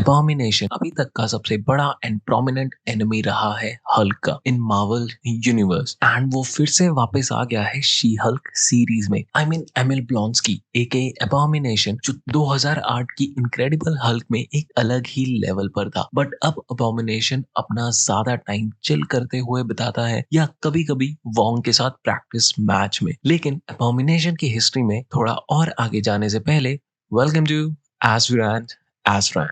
एबॉमिनेशन अभी तक का सबसे बड़ा एंड प्रोमिनेंट एनिमी रहा है हल्क का इन मार्वल यूनिवर्स एंड वो फिर से वापस आ गया है शी हल्क सीरीज में। आई मीन एमिल ब्लॉन्स्की एके एबॉमिनेशन जो 2008 की इनक्रेडिबल हल्क में एक अलग ही लेवल पर था, बट अब एबॉमिनेशन अपना ज्यादा टाइम चिल करते हुए बिताता है या कभी कभी वोंग के साथ प्रैक्टिस मैच में। लेकिन एबॉमिनेशन की हिस्ट्री में थोड़ा और आगे जाने से पहले welcome to as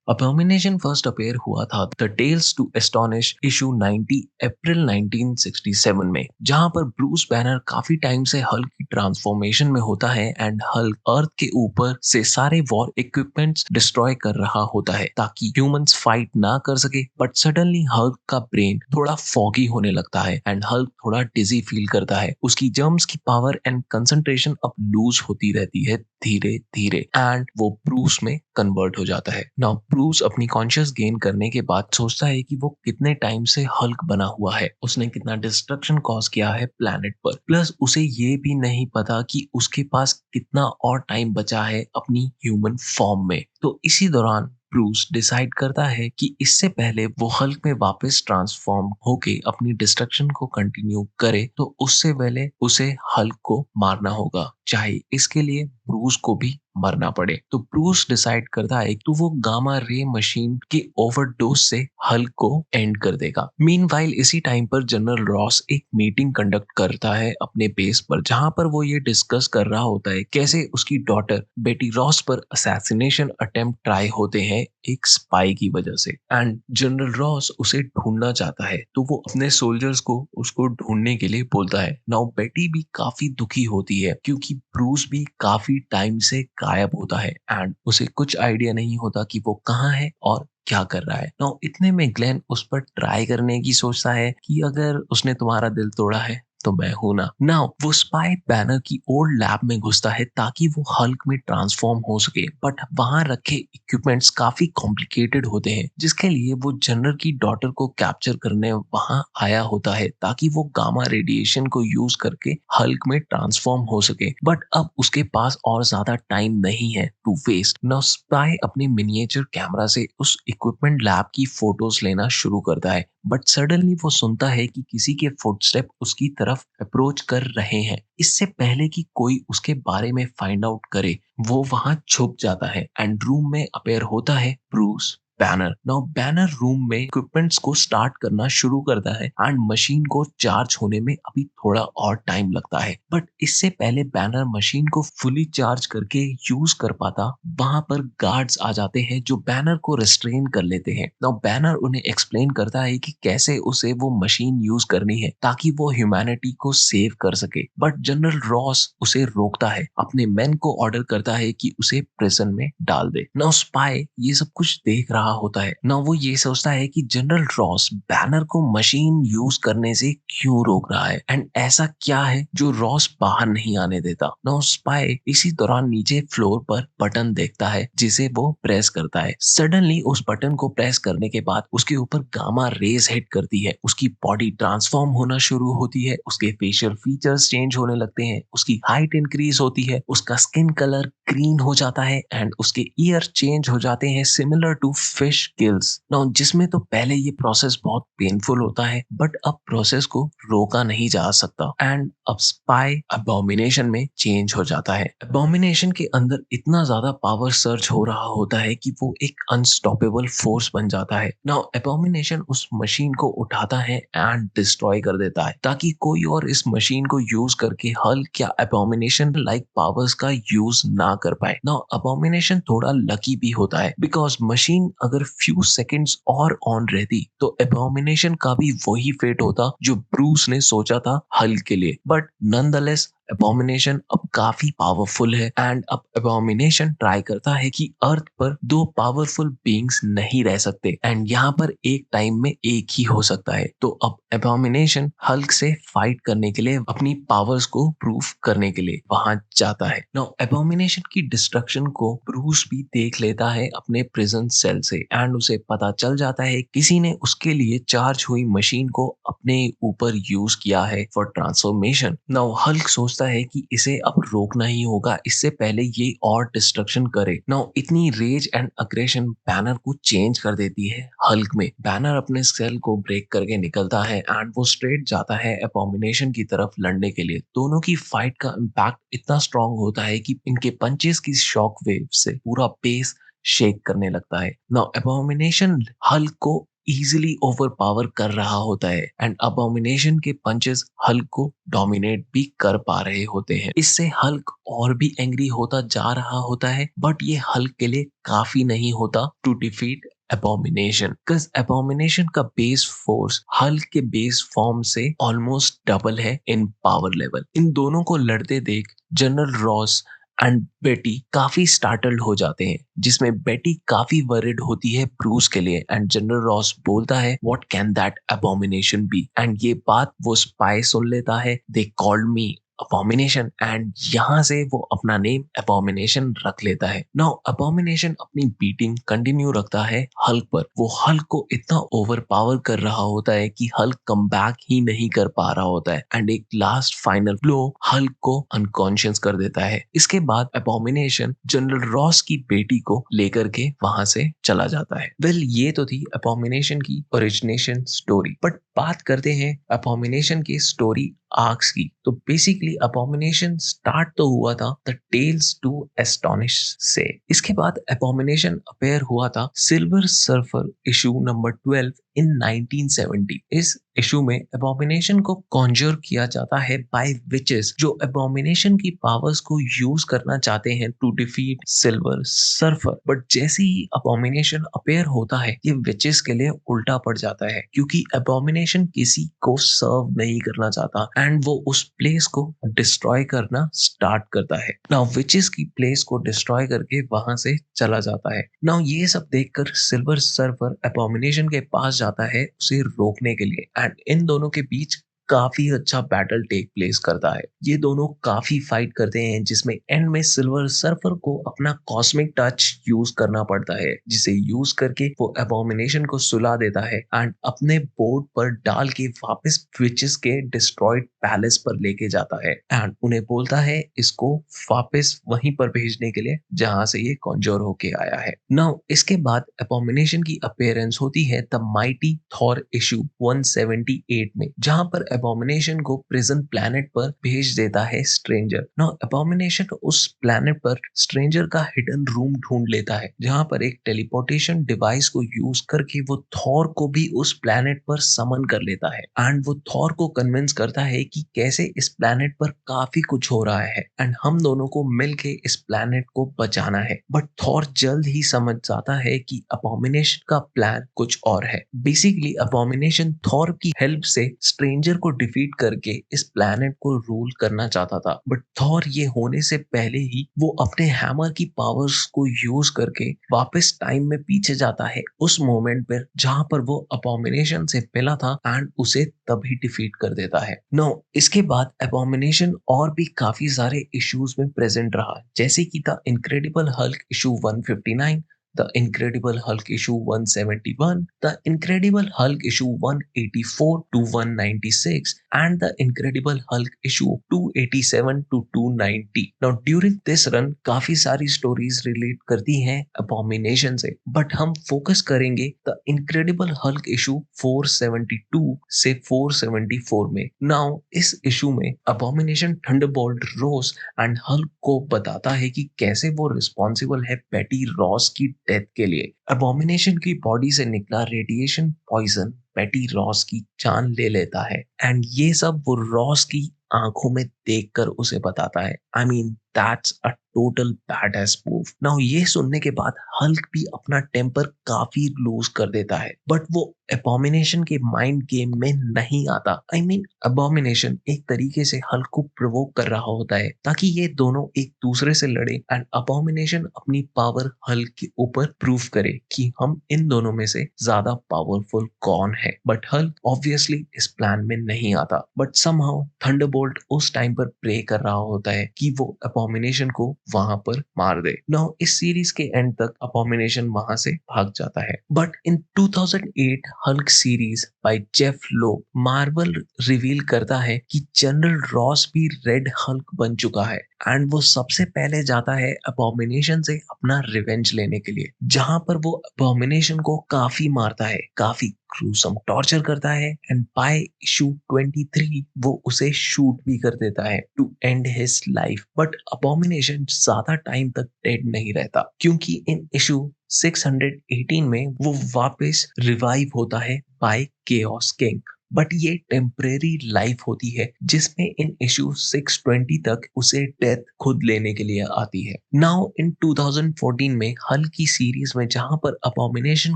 Abomination first appear हुआ था the Tales to Astonish issue 90 April 1967 में, जहां पर ब्रूस बैनर काफी टाइम से हल्क की ट्रांसफॉर्मेशन में होता है एंड हल्क अर्थ के ऊपर से सारे वॉर इक्विपमेंट्स डिस्ट्रॉय कर रहा होता है ताकि ह्यूमंस फाइट ना कर सके। बट सडनली हल्क का ब्रेन थोड़ा फॉगी होने लगता है एंड हल्क थोड़ा डिजी फील करता है। उसकी जर्म्स की पावर एंड कंसंट्रेशन अब लूज होती रहती है धीरे धीरे एंड वो ब्रूस में कन्वर्ट हो जाता है। नाउ ब्रूस अपनी कॉन्शियस गेन करने के बाद सोचता है कि वो कितने टाइम से हल्क बना हुआ है, उसने कितना डिस्ट्रक्शन कॉज किया है प्लैनेट पर, प्लस उसे ये भी नहीं पता कि उसके पास कितना और टाइम बचा है अपनी ह्यूमन फॉर्म में। तो इसी दौरान ब्रूस डिसाइड करता है कि इससे पहले वो हल्क में वापस ट्रांसफॉर्म होके अपनी डिस्ट्रक्शन को कंटिन्यू करे तो उससे पहले उसे हल्क को मारना होगा, चाहे इसके लिए ब्रूस को भी मरना पड़े। तो ब्रूस डिसाइड करता है तो वो गामा रे मशीन के ओवरडोज से हल्क को एंड कर देगा। मीनवाइल इसी टाइम पर जनरल रॉस एक मीटिंग कंडक्ट करता है अपने बेस पर, जहां पर वो ये डिस्कस कर रहा होता है कैसे उसकी डॉटर बेटी रॉस पर असैसिनेशन अटेम्प्ट ट्राई होते हैं एक स्पाई की वजह से एंड जनरल रॉस उसे ढूंढना चाहता है तो वो अपने सोल्जर्स को उसको ढूंढने के लिए बोलता है। नाउ बेटी भी काफी दुखी होती है क्योंकि ब्रूस भी काफी टाइम से गायब होता है एंड उसे कुछ आइडिया नहीं होता कि वो कहाँ है और क्या कर रहा है। नाउ इतने में ग्लेन उस पर ट्राई करने की सोचता है कि अगर उसने तुम्हारा दिल तोड़ा है तो मैं हूं ना। नाउ वो स्पाई बैनर की ओल्ड लैब में घुसता है ताकि वो हल्क में ट्रांसफॉर्म हो सके, बट वहां रखे इक्विपमेंट्स काफी कॉम्प्लिकेटेड होते हैं जिसके लिए वो जनरल की डॉटर को कैप्चर करने वहां आया होता है ताकि वो गामा रेडिएशन को यूज करके हल्क में ट्रांसफॉर्म हो सके। बट अब उसके पास और ज्यादा टाइम नहीं है टू वेस्ट। नाउ स्पाई अपने मिनिएचर कैमरा से उस इक्विपमेंट लैब की फोटोज लेना शुरू करता है, बट सडनली वो सुनता है कि किसी के फुटस्टेप उसकी तरफ अप्रोच कर रहे हैं। इससे पहले कि कोई उसके बारे में फाइंड आउट करे वो वहां छुप जाता है एंड रूम में अपेयर होता है Bruce banner. Now banner room में इक्विपमेंट्स को स्टार्ट करना शुरू करता है एंड मशीन को चार्ज होने में अभी थोड़ा और टाइम लगता है, बट इससे पहले बैनर मशीन को फुली चार्ज करके यूज कर पाता वहां पर गार्ड्स आ जाते हैं जो बैनर को रिस्ट्रेन कर लेते हैं। नाउ बैनर उन्हें एक्सप्लेन करता है कि कैसे उसे वो मशीन यूज करनी है ताकि वो ह्यूमैनिटी को सेव कर सके, बट जनरल रॉस उसे रोकता है, अपने मैन को ऑर्डर करता है कि उसे प्रिजन में डाल दे। नाउ स्पाई ये सब कुछ देख रहा होता है। नाउ वो ये सोचता है कि जनरल रॉस बैनर को मशीन यूज करने से क्यों रोक रहा है एंड ऐसा क्या है जो रॉस बाहर नहीं आने देता। नाउ स्पाई इसी दौरान नीचे फ्लोर पर बटन देखता है जिसे वो प्रेस करता है। सडनली उस बटन को प्रेस करने के बाद उसके ऊपर गामा रेज हिट करती है, उसकी बॉडी ट्रांसफॉर्म होना शुरू होती है, उसके फेशियल फीचर्स चेंज होने लगते हैं, उसकी हाइट इंक्रीज होती है, उसका स्किन कलर ग्रीन हो जाता है एंड उसके ईयर चेंज हो जाते हैं similar to fish gills. Now जिसमें तो पहले ये प्रोसेस बहुत पेनफुल होता है बट अब प्रोसेस को रोका नहीं जा सकता एंड अब स्पाई अबॉमिनेशन में चेंज हो जाता है। अबॉमिनेशन के अंदर इतना ज्यादा पावर सर्च हो रहा होता है कि वो एक अनस्टॉपेबल फोर्स बन जाता है। नाउ अबॉमिनेशन उस मशीन को उठाता है एंड डिस्ट्रॉय कर देता है ताकि कोई और इस मशीन को यूज करके हल्क या अबॉमिनेशन लाइक पावर्स का यूज ना कर पाए। नाउ अबॉमिनेशन थोड़ा लकी भी होता है बिकॉज मशीन अगर फ्यू सेकंड्स और ऑन रहती तो अबॉमिनेशन का भी वही फेट होता जो ब्रूस ने सोचा था हल्क के लिए। बट नॉनदलेस अबॉमिनेशन अब काफी पावरफुल है एंड अब अबॉमिनेशन ट्राई करता है कि अर्थ पर दो पावरफुल बीइंग्स नहीं रह सकते एंड यहाँ पर एक टाइम में एक ही हो सकता है। तो अब अबॉमिनेशन हल्क से फाइट करने के लिए अपनी पावर्स को प्रूफ करने के लिए वहां जाता है। नाउ अबॉमिनेशन की डिस्ट्रक्शन को ब्रूस भी देख लेता है अपने प्रिजन सेल से एंड उसे पता चल जाता है किसी ने उसके लिए चार्ज हुई मशीन को अपने ऊपर यूज किया है फॉर ट्रांसफॉर्मेशन। नाउ हल्क सोचता सोचता है कि इसे अब रोकना ही होगा, इससे पहले ये और डिस्ट्रक्शन करे। नाउ इतनी रेज एंड अग्रेशन बैनर को चेंज कर देती है हल्क में। बैनर अपने सेल को ब्रेक करके निकलता है एंड वो स्ट्रेट जाता है एबोमिनेशन की तरफ लड़ने के लिए। दोनों की फाइट का इम्पैक्ट इतना स्ट्रांग होता है कि इनके पंचेस की शॉक वेव से पूरा बेस शेक करने लगता है। नाउ एबोमिनेशन हल्क को इजीली ओवर पावर कर रहा होता है एंड अबोमिनेशन के पंचेस हल्क को डोमिनेट भी कर पा रहे होते हैं। इससे हल्क और भी एंग्री होता जा रहा होता है, बट ये हल्क के लिए काफी नहीं होता to defeat Abomination, because Abomination का बेस फोर्स हल्क के बेस फॉर्म से ऑलमोस्ट डबल है इन पावर लेवल। इन दोनों को लड़ते देख जनरल रॉस एंड बेटी काफी स्टार्टल्ड हो जाते हैं, जिसमें बेटी काफी वरिड होती है ब्रूस के लिए एंड जनरल रॉस बोलता है what can that Abomination be, and ये बात वो स्पाई सुन लेता है। They called me Abomination and यहाँ से वो अपना नेम अबोमिनेशन रख लेता है। नाउ अबोमिनेशन अपनी बीटिंग कंटिन्यू रखता है हल्क पर। वो हल्क को इतना ओवर पावर कर रहा होता है कि हल्क कम बैक ही नहीं कर पा रहा होता है एंड एक लास्ट फाइनल ब्लो हल्क को अनकॉन्शियस कर देता है। इसके बाद अबोमिनेशन जनरल रॉस की बेटी को लेकर के वहां से चला जाता है। वेल ये तो थी अबोमिनेशन की ओरिजिनेशन स्टोरी, बट बात करते हैं अबोमिनेशन की स्टोरी आर्क्स की। तो बेसिकली अबोमिनेशन स्टार्ट तो हुआ था द टेल्स टू एस्टोनिश से। इसके बाद अबोमिनेशन अपेयर हुआ था सिल्वर सर्फर इशू नंबर 12 इन 1970। इस इशू में अबोमिनेशन को कॉन्जर किया जाता है बाय विचेस, जो अबोमिनेशन की पावर्स को यूज करना चाहते हैं to defeat Silver Surfer. But जैसे ही अबोमिनेशन अपेयर होता है, ये विचेस के लिए उल्टा पड़ जाता है, क्योंकि अबोमिनेशन किसी को सर्व नहीं करना चाहता एंड वो उस प्लेस को डिस्ट्रॉय करना स्टार्ट करता है। नाउ विचेस की प्लेस को डिस्ट्रॉय करके वहां से चला जाता है। नाउ ये सब देखकर सिल्वर सर्फर अबोमिनेशन के पास जाता है उसे रोकने के लिए एंड इन दोनों के बीच काफी अच्छा बैटल टेक प्लेस करता है। ये दोनों काफी फाइट करते हैं, जिसमें एंड में सिल्वर सर्फर को अपना कॉस्मिक टच यूज करना पड़ता है, जिसे यूज करके वो अबोमिनेशन को सुला देता है एंड अपने बोर्ड पर डाल के वापस विचेस के डिस्ट्रॉयड पैलेस पर लेके जाता है एंड उन्हें बोलता है इसको वापस वहीं पर भेजने के लिए जहां से ये कॉन्जर होके आया है। नाउ इसके बाद अबोमिनेशन की अपीयरेंस होती है द माइटी थॉर इशू 178 में, जहां पर अबोमिनेशन को प्रिजन प्लैनेट पर भेज देता है स्ट्रेंजर। नाउ अबोमिनेशन उस प्लैनेट पर स्ट्रेंजर का हिडन रूम ढूंढ लेता है, जहां पर एक टेलीपोर्टेशन डिवाइस को यूज करके वो थॉर को भी उस प्लैनेट पर समन कर लेता है एंड वो थॉर को कन्विंस करता है कि कैसे इस प्लैनेट पर काफी कुछ हो रहा है एंड हम दोनों को मिलके इस प्लैनेट को बचाना है। बट थॉर जल्द ही समझ जाता है कि अबोमिनेशन का प्लान कुछ और है। बेसिकली अबोमिनेशन थॉर की हेल्प से स्ट्रेंजर को डिफीट करके इस प्लैनेट को रूल करना चाहता था, बट थॉर ये होने से पहले ही वो अपने हैमर की पावर्स को यूज करके वापस टाइम में पीछे जाता है उस मोमेंट पर जहां पर वो अबोमिनेशन से मिला था एंड उसे तभी डिफीट कर देता है। नो इसके बाद अबोमिनेशन और भी काफी सारे इश्यूज में प्रेजेंट रहा, जैसे कि the incredible Hulk issue 159, The Incredible Hulk issue 171, The Incredible Hulk issue 184 to 196, and The Incredible Hulk issue 287 to 290. Now during this run काफी सारी स्टोरीज रिलेट करती हैं अबोमिनेशन से, बट हम फोकस करेंगे द इनक्रेडिबल हल्क इशू 472 से 474 में। Now इस इशू में Abomination Thunderbolt Ross and Hulk को बताता है कि कैसे वो रिस्पॉन्सिबल है बेटी रॉस की डेथ के लिए। अबोमिनेशन की बॉडी से निकला रेडिएशन पॉइजन बेटी रॉस की जान ले लेता है एंड ये सब वो रॉस की आंखों में देखकर उसे बताता है। I mean that's a total bad S move. Now ये सुनने के बाद हल्क भी अपना टेम्पर काफी लूज कर देता है, बट वो अबोमिनेशन के माइंड गेम में नहीं आता। आई मीन अबोमिनेशन एक तरीके से हल्क को प्रोवोक कर रहा होता है ताकि ये दोनों एक दूसरे से लड़े एंड अबोमिनेशन अपनी पावर हल्क के ऊपर प्रूव करे कि हम इन दोनों में से ज्यादा पावरफुल कौन है। बट हल्क ऑब्वियसली इस प्लान में नहीं आता, बट समहाउ थंडरबोल्ट उस टाइम पर प्रे कर रहा होता है कि वो अबोमिनेशन को वहां पर मार दे। नाउ इस सीरीज के एंड तक अबोमिनेशन वहां से भाग जाता है, but in 2008 Hulk series by Jeff lobe, Marvel reveal करता है कि जनरल रॉस भी रेड हल्क बन चुका है एंड वो सबसे पहले जाता है अबोमिनेशन से अपना रिवेंज लेने के लिए, जहां पर वो अबोमिनेशन को काफी मारता है, काफी ग्रूसम टॉर्चर करता है एंड बाय इशू 23 वो उसे शूट भी कर देता है to end his life. But Abomination ज्यादा टाइम तक डेड नहीं रहता, क्योंकि इन इशू 618 में वो वापस रिवाइव होता है बाय केओस किंग। बट ये टेम्परेरी लाइफ होती है जिसमें इन इशू 620 तक उसे डेथ खुद लेने के लिए आती है। नाउ इन 2014 में हल की सीरीज में जहां पर अबोमिनेशन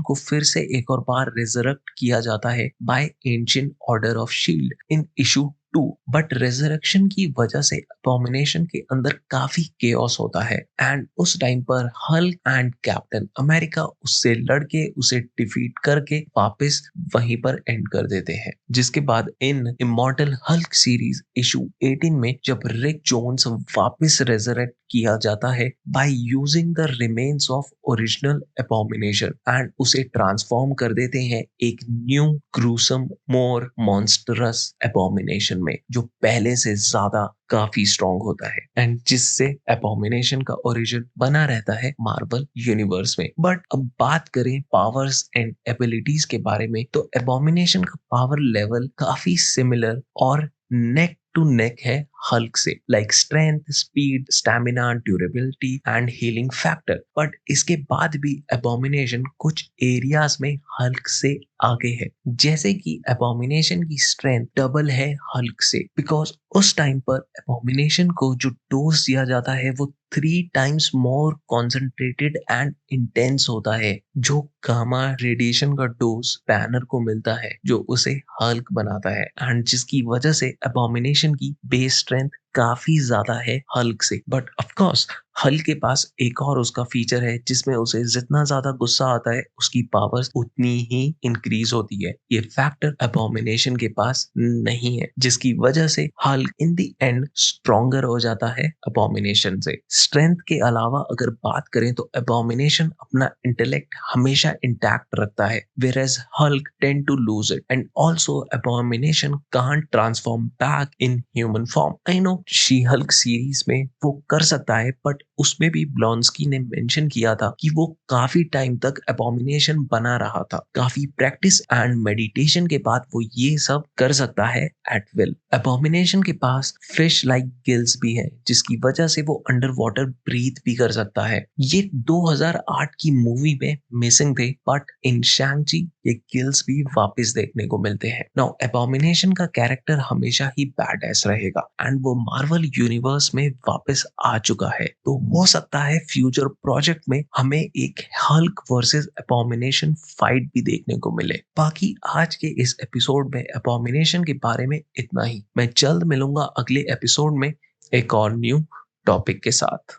को फिर से एक और बार रिजरेक्ट किया जाता है by ancient order of Shield in issue 2, but resurrection की वजह से अबोमिनेशन के अंदर काफी केओस होता है एंड उस टाइम पर हल्क एंड कैप्टन अमेरिका उससे लड़के उसे डिफीट करके वापस वहीं पर एंड कर देते हैं। जिसके बाद इन इमॉर्टल हल्क सीरीज इशू 18 में जब रिक जोन्स वापस रेजरेक्ट किया जाता है by using the remains of original abomination and उसे ट्रांसफॉर्म कर देते हैं एक न्यू ग्रूसम मोर मॉन्स्टरस अबोमिनेशन में, जो पहले से ज्यादा काफी स्ट्रॉन्ग होता है एंड जिससे अबोमिनेशन का ओरिजिन बना रहता है मार्वल यूनिवर्स में। बट अब बात करें पावर्स एंड एबिलिटीज के बारे में, तो अबोमिनेशन का पावर लेवल काफी सिमिलर और नेक टू नेक है हल्क से, like strength, speed, stamina, durability and healing factor. But इसके बाद भी अबोमिनेशन कुछ एरियाज में हल्क से आगे है, जैसे कि अबोमिनेशन की स्ट्रेंथ डबल है हल्क से, बिकॉज उस टाइम पर अबोमिनेशन को जो डोज दिया जाता है वो 3 times more concentrated and intense होता है, जो गामा रेडिएशन का डोज बैनर को मिलता है, जो उसे हल्क बनाता है एंड जिसकी वजह से अबोमिनेशन की बेस स्ट्रेंथ काफी ज्यादा है हल्क से। बट ऑफ कोर्स हल्क के पास एक और उसका फीचर है जिसमें उसे जितना ज्यादा गुस्सा आता है उसकी पावर्स उतनी ही इंक्रीज होती है। ये फैक्टर अबोमिनेशन के पास नहीं है, जिसकी वजह से Hulk in the end stronger हो जाता है अबोमिनेशन से। स्ट्रेंथ के अलावा अगर बात करें तो अबोमिनेशन अपना इंटेलेक्ट हमेशा इंटैक्ट रखता है, whereas Hulk tend to lose it, and also Abomination can't transform back in human form. I know She-Hulk series में वो कर सकता है, बट उसमें भी ब्लॉन्स्की ने मेंशन किया था कि वो काफी टाइम तक अबोमिनेशन बना रहा था। काफी प्रैक्टिस एंड मेडिटेशन के बाद वो ये सब कर सकता है एट विल। अबोमिनेशन के पास फिश लाइक गिल्स भी है, जिसकी वजह से वो अंडर वाटर ब्रीथ भी कर सकता है। ये 2008 की मूवी में मिसिंग थे, बट इन शैंग-ची ये गिल्स भी वापस देखने को मिलते हैं। नाउ अबोमिनेशन का कैरेक्टर हमेशा ही बैडएस रहेगा एंड वो मार्वल यूनिवर्स में वापस आ चुका है, तो हो सकता है फ्यूचर प्रोजेक्ट में हमें एक हल्क वर्सेस अबोमिनेशन फाइट भी देखने को मिले। बाकी आज के इस एपिसोड में अबोमिनेशन के बारे में इतना ही। मैं जल्द मिलूंगा अगले एपिसोड में एक और न्यू टॉपिक के साथ।